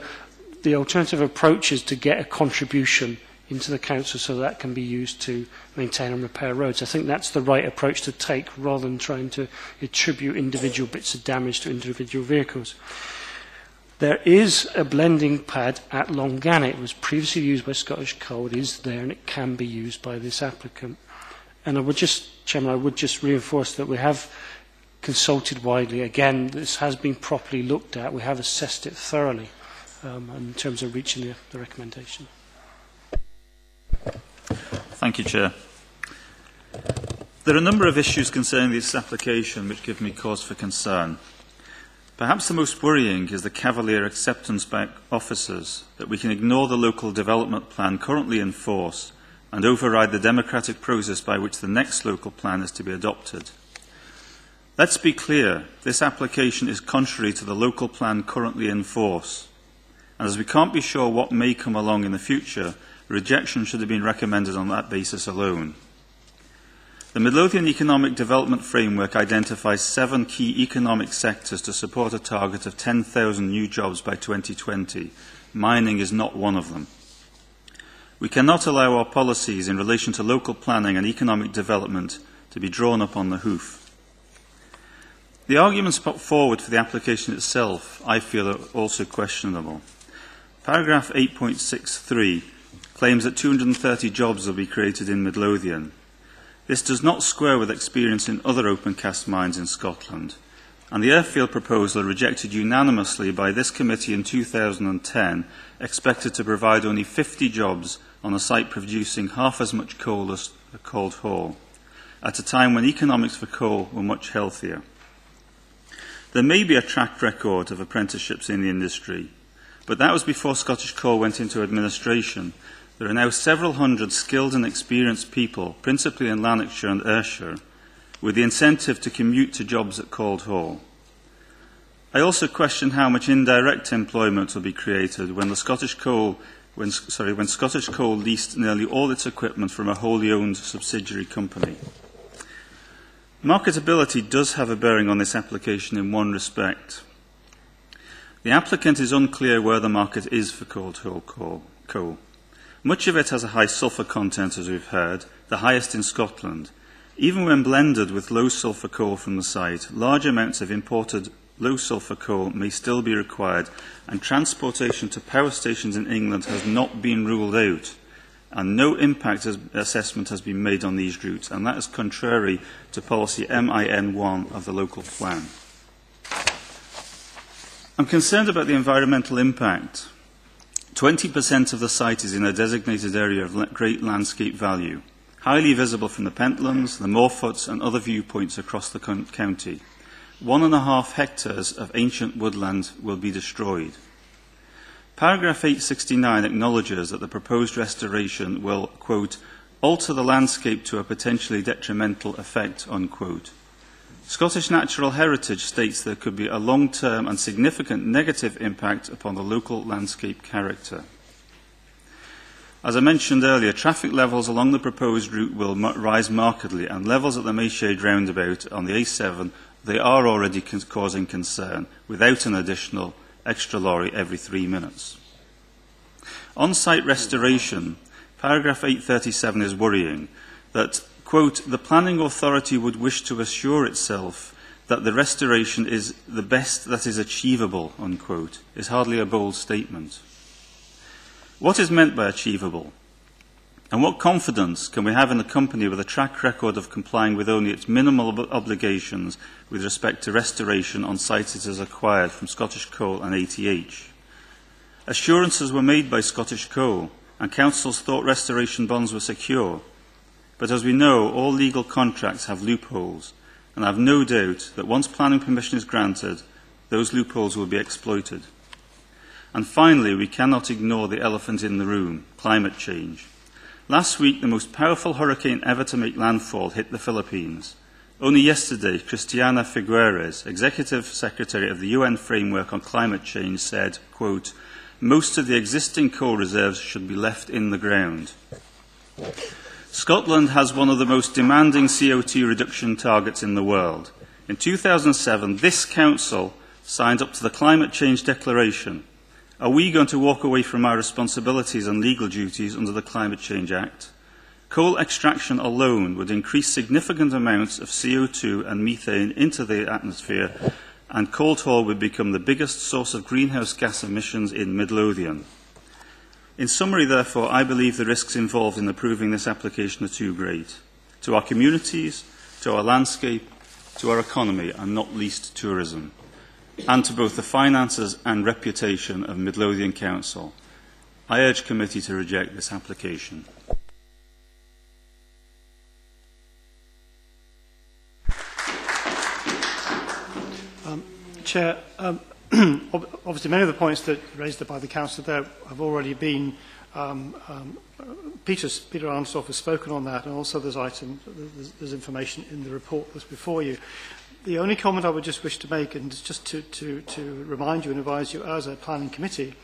the alternative approach is to get a contribution into the council so that can be used to maintain and repair roads. I think that's the right approach to take rather than trying to attribute individual bits of damage to individual vehicles. There is a blending pad at Longannet. It was previously used by Scottish Coal. It is there and it can be used by this applicant. And I would just, Chairman, I would just reinforce that we have consulted widely. Again, this has been properly looked at. We have assessed it thoroughly in terms of reaching the recommendation. Thank you, Chair. There are a number of issues concerning this application which give me cause for concern. Perhaps the most worrying is the cavalier acceptance by officers that we can ignore the local development plan currently in force and override the democratic process by which the next local plan is to be adopted. Let's be clear, this application is contrary to the local plan currently in force, and as we can't be sure what may come along in the future, rejection should have been recommended on that basis alone. The Midlothian Economic Development Framework identifies 7 key economic sectors to support a target of 10,000 new jobs by 2020. Mining is not one of them. We cannot allow our policies in relation to local planning and economic development to be drawn up on the hoof. The arguments put forward for the application itself, I feel, are also questionable. Paragraph 8.63 claims that 230 jobs will be created in Midlothian. This does not square with experience in other open cast mines in Scotland, and the Airfield proposal, rejected unanimously by this committee in 2010, expected to provide only 50 jobs on a site producing half as much coal as Cold Hall, at a time when economics for coal were much healthier. There may be a track record of apprenticeships in the industry, but that was before Scottish Coal went into administration. There are now several hundred skilled and experienced people, principally in Lanarkshire and Ayrshire, with the incentive to commute to jobs at Cold Hall. I also question how much indirect employment will be created when Scottish Coal leased nearly all its equipment from a wholly owned subsidiary company. Marketability does have a bearing on this application in one respect. The applicant is unclear where the market is for Cold Hall coal. Much of it has a high sulphur content, as we've heard, the highest in Scotland. Even when blended with low sulphur coal from the site, large amounts of imported low sulphur coal may still be required, and transportation to power stations in England has not been ruled out, and no impact assessment has been made on these routes, and that is contrary to policy MIN1 of the local plan. I'm concerned about the environmental impact. 20% of the site is in a designated area of great landscape value, highly visible from the Pentlands, the Morfoots and other viewpoints across the county. 1.5 hectares of ancient woodland will be destroyed. Paragraph 869 acknowledges that the proposed restoration will, quote, alter the landscape to a potentially detrimental effect, unquote. Scottish Natural Heritage states there could be a long-term and significant negative impact upon the local landscape character. As I mentioned earlier, traffic levels along the proposed route will rise markedly, and levels at the Mayshade roundabout on the A7, they are already causing concern, without an additional extra lorry every 3 minutes. On-site restoration, paragraph 837 is worrying that, quote, the planning authority would wish to assure itself that the restoration is the best that is achievable, unquote, is hardly a bold statement. What is meant by achievable? And what confidence can we have in a company with a track record of complying with only its minimal obligations with respect to restoration on sites it has acquired from Scottish Coal and ATH? Assurances were made by Scottish Coal, and councils thought restoration bonds were secure. But as we know, all legal contracts have loopholes, and I have no doubt that once planning permission is granted, those loopholes will be exploited. And finally, we cannot ignore the elephant in the room, climate change. Last week, the most powerful hurricane ever to make landfall hit the Philippines. Only yesterday, Christiana Figueres, Executive Secretary of the UN Framework on Climate Change, said, quote, most of the existing coal reserves should be left in the ground. Scotland has one of the most demanding CO2 reduction targets in the world. In 2007, this Council signed up to the Climate Change Declaration. Are we going to walk away from our responsibilities and legal duties under the Climate Change Act? Coal extraction alone would increase significant amounts of CO2 and methane into the atmosphere, and Cold Hall would become the biggest source of greenhouse gas emissions in Midlothian. In summary, therefore, I believe the risks involved in approving this application are too great, to our communities, to our landscape, to our economy, and not least tourism, and to both the finances and reputation of Midlothian Council. I urge committee to reject this application. Chair, obviously many of the points that raised by the Councillor there have already been, Peter Armstrong has spoken on that, and also there's information in the report that's before you. The only comment I would just wish to make, and just to remind you and advise you as a planning committee,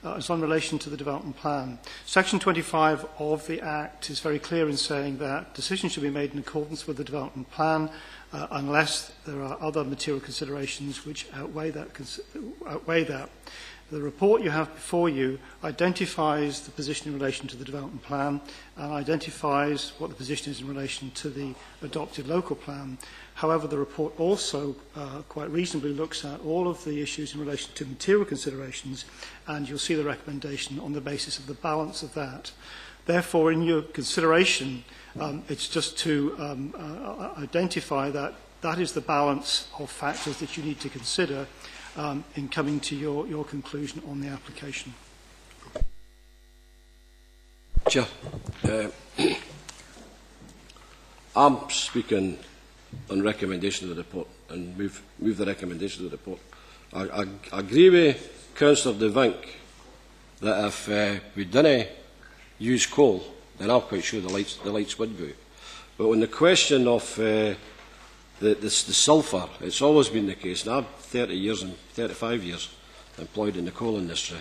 is on relation to the development plan. Section 25 of the Act is very clear in saying that decisions should be made in accordance with the development plan unless there are other material considerations which outweigh that. The report you have before you identifies the position in relation to the development plan and identifies what the position is in relation to the adopted local plan. However, the report also quite reasonably looks at all of the issues in relation to material considerations, and you'll see the recommendation on the basis of the balance of that. Therefore, in your consideration, it's just to identify that that is the balance of factors that you need to consider in coming to your conclusion on the application. Chair, I'm speaking on recommendation of the report and move the recommendation of the report. I agree with Councillor De Vink that if we didn't use coal, then I'm quite sure the lights would go. But on the question of the sulphur, it's always been the case, and I've 35 years employed in the coal industry.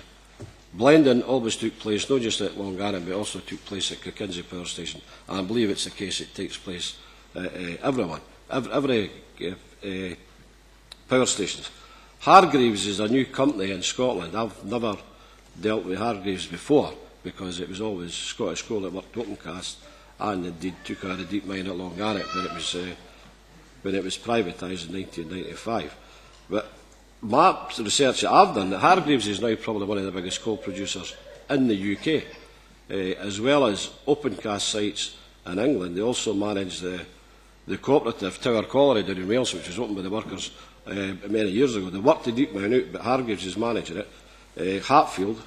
Blending always took place, not just at Longarran, but also took place at Kirkinsie Power Station. And I believe it's the case it takes place at every power stations. Hargreaves is a new company in Scotland. I've never dealt with Hargreaves before, because it was always Scottish Coal that worked open cast, and indeed took out a deep mine at Longarran when it was privatised in 1995. But my research that I've done, that Hargreaves is now probably one of the biggest coal producers in the UK, as well as open cast sites in England. They also manage the cooperative Tower Colliery down in Wales, which was opened by the workers many years ago. They worked the deep mine out, but Hargreaves is managing it. Hatfield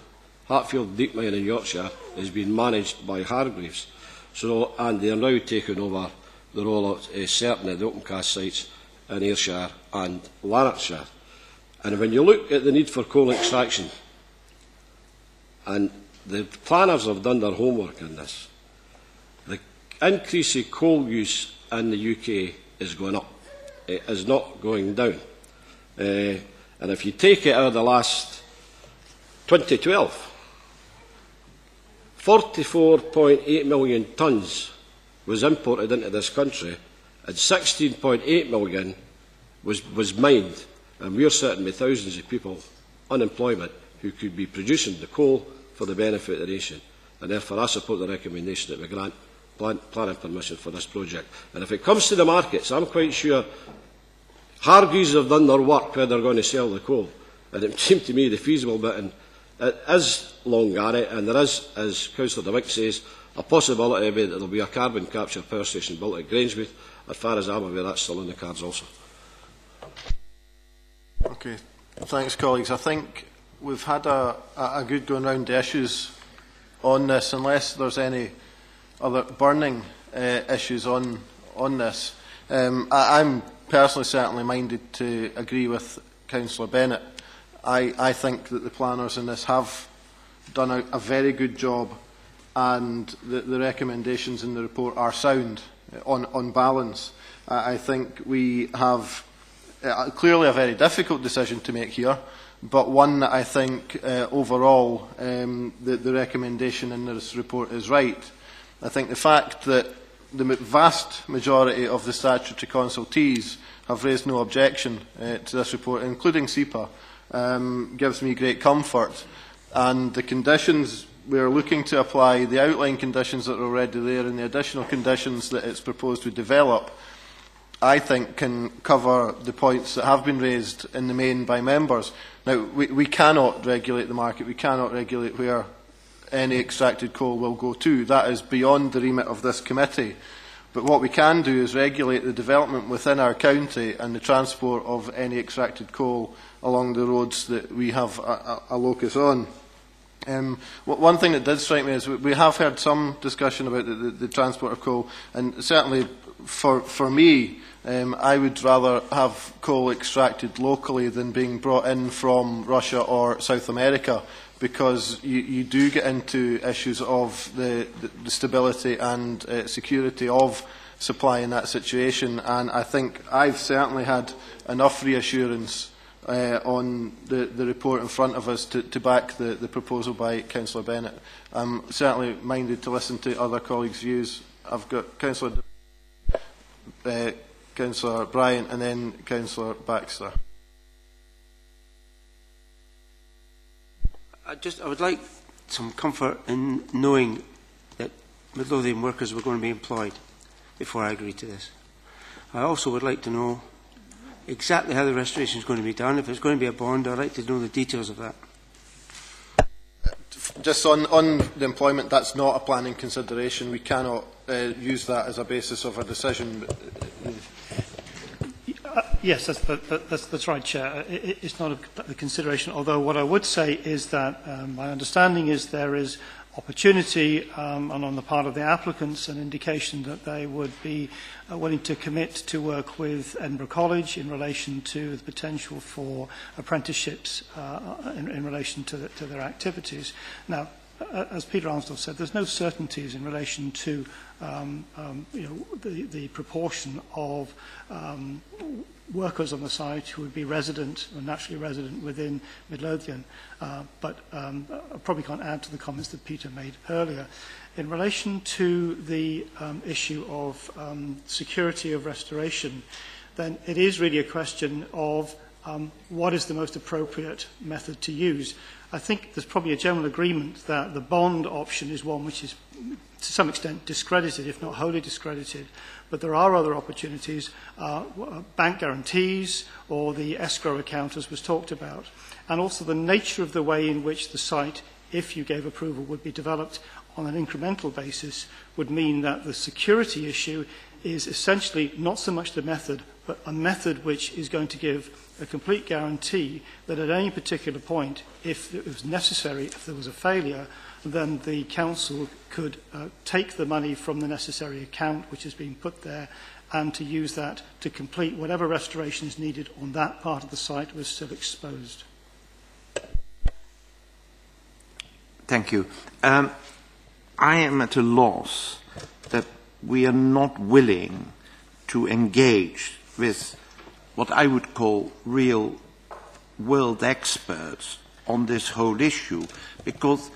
Deep Mine in Yorkshire is being managed by Hargreaves. So, and they are now taking over the role of certain of the open cast sites in Ayrshire and Lanarkshire. And when you look at the need for coal extraction, and the planners have done their homework in this, the increase in coal use in the UK is going up. It is not going down. And if you take it out of the last 2012, 44.8 million tonnes was imported into this country, and 16.8 million was mined. And we are sitting with thousands of people, unemployment, who could be producing the coal for the benefit of the nation. And therefore I support the recommendation that we grant planning permission for this project. And if it comes to the markets, I'm quite sure Hargreaves have done their work where they're going to sell the coal. And it seemed to me the feasible bit, and it is Longarran, and there is, as Councillor De Vink says, a possibility that there will be a carbon capture power station built at Grangemouth. As far as I'm aware, that's still in the cards also. Okay, thanks, colleagues. I think we've had a good going round the issues on this, unless there's any other burning issues on this. I'm personally certainly minded to agree with Councillor Bennett. I think that the planners in this have done a very good job, and the recommendations in the report are sound on balance. I think we have clearly a very difficult decision to make here, but one that I think overall the recommendation in this report is right. I think the fact that the vast majority of the statutory consultees have raised no objection to this report, including SEPA, gives me great comfort. And the conditions we are looking to apply, the outline conditions that are already there and the additional conditions that it's proposed to develop, I think can cover the points that have been raised in the main by members. Now, we cannot regulate the market. We cannot regulate where any extracted coal will go to. That is beyond the remit of this committee. But what we can do is regulate the development within our county and the transport of any extracted coal along the roads that we have a locus on. One thing that did strike me is we have heard some discussion about the transport of coal, and certainly for me, I would rather have coal extracted locally than being brought in from Russia or South America, because you do get into issues of the stability and security of supply in that situation. And I think I've certainly had enough reassurance on the report in front of us to back the proposal by Councillor Bennett. I'm certainly minded to listen to other colleagues' views. I've got Councillor Bryant and then Councillor Baxter. I would like some comfort in knowing that Midlothian workers were going to be employed before I agree to this. I also would like to know exactly how the restoration is going to be done. If it's going to be a bond, I'd like to know the details of that. just on the employment, that's not a planning consideration. We cannot use that as a basis of a decision. Yes, that's right, Chair. It's not a consideration, although what I would say is that my understanding is there is opportunity and on the part of the applicants an indication that they would be willing to commit to work with Edinburgh College in relation to the potential for apprenticeships in relation to their activities. Now, as Peter Armstrong said, there's no certainties in relation to the proportion of workers on the site who would be resident or naturally resident within Midlothian, but I probably can't add to the comments that Peter made earlier. In relation to the issue of security of restoration, then it is really a question of what is the most appropriate method to use. I think there's probably a general agreement that the bond option is one which is to some extent discredited, if not wholly discredited, but there are other opportunities, bank guarantees or the escrow account as was talked about, and also the nature of the way in which the site, if you gave approval, would be developed on an incremental basis would mean that the security issue is essentially not so much the method, but a method which is going to give a complete guarantee that at any particular point, if it was necessary, if there was a failure, then the council could take the money from the necessary account which has been put there and to use that to complete whatever restoration is needed on that part of the site was still exposed. Thank you. I am at a loss that we are not willing to engage with what I would call real world experts on this whole issue, because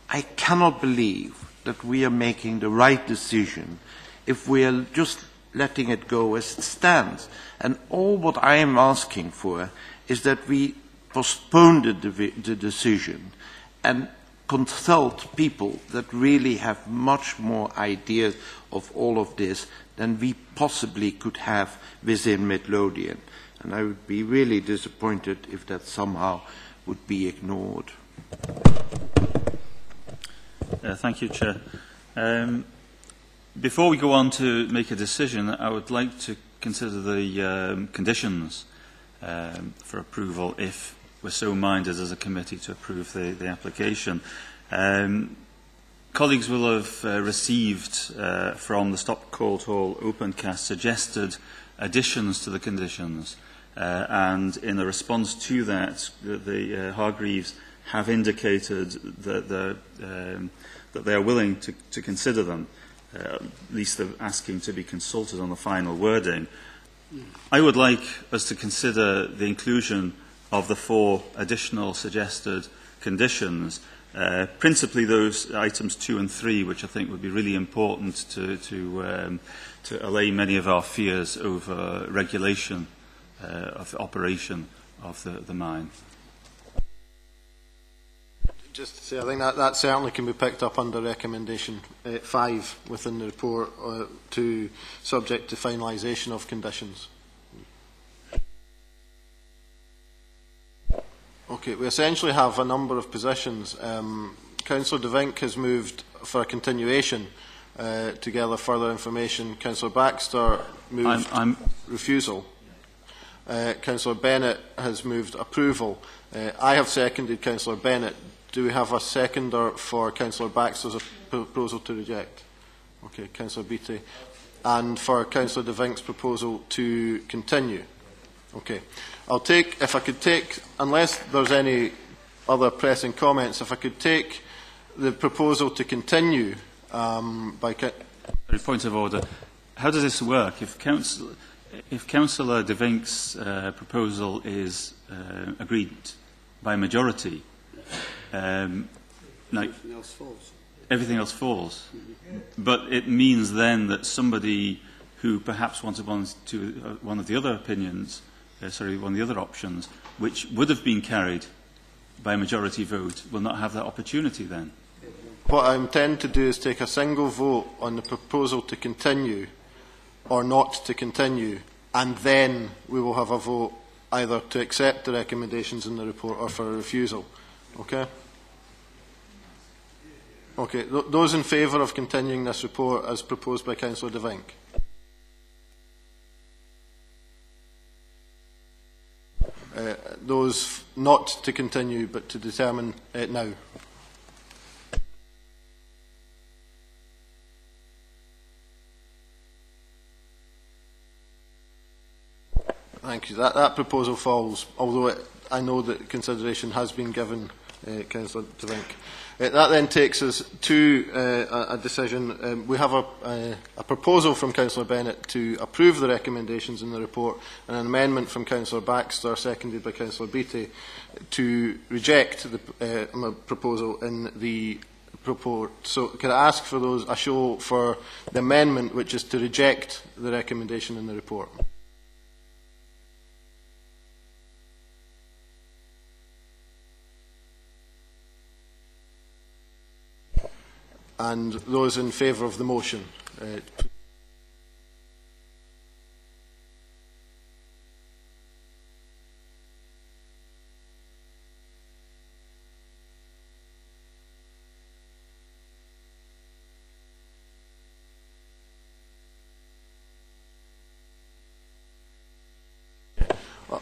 I cannot believe that we are making the right decision if we are just letting it go as it stands. And all what I am asking for is that we postpone the decision and consult people that really have much more ideas of all of this than we possibly could have within Midlothian. And I would be really disappointed if that somehow would be ignored. Thank you, Chair. Before we go on to make a decision, I would like to consider the conditions for approval if we're so minded as a committee to approve the application. Colleagues will have received from the Stop Cold Hall Opencast suggested additions to the conditions, and in a response to that, the Hargreaves have indicated that they are willing to consider them. At least they're asking to be consulted on the final wording. I would like us to consider the inclusion of the 4 additional suggested conditions, principally those items 2 and 3, which I think would be really important to allay many of our fears over regulation of the operation of the mine. Just to say, I think that certainly can be picked up under recommendation 5 within the report, subject to finalisation of conditions. Okay, we essentially have a number of positions. Councillor De Vink has moved for a continuation to gather further information. Councillor Baxter moved refusal. Councillor Bennett has moved approval. I have seconded Councillor Bennett. Do we have a seconder for Councillor Baxter's proposal to reject? Okay, Councillor Beattie. And for Councillor De Vink's proposal to continue? Okay. I'll take, if I could take, unless there's any other pressing comments, if I could take the proposal to continue by... Point of order. How does this work? If Councillor De Vink's proposal is agreed by majority, everything else falls. But it means then that somebody who perhaps wanted one of the other opinions, one of the other options, which would have been carried by a majority vote, will not have that opportunity then. What I intend to do is take a single vote on the proposal to continue or not to continue, and then we will have a vote either to accept the recommendations in the report or for a refusal. Okay? Okay. Those in favour of continuing this report as proposed by Councillor De Vink? Those not to continue but to determine now? Thank you. That proposal falls, although I know that consideration has been given, Councillor De Vink. That then takes us to a decision. We have a proposal from Councillor Bennett to approve the recommendations in the report, and an amendment from Councillor Baxter, seconded by Councillor Beattie, to reject the proposal in the report. So can I ask for a show for the amendment, which is to reject the recommendation in the report? And those in favour of the motion?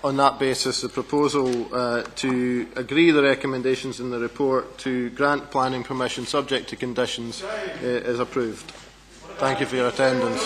On that basis, the proposal to agree the recommendations in the report to grant planning permission subject to conditions is approved. Thank you for your attendance.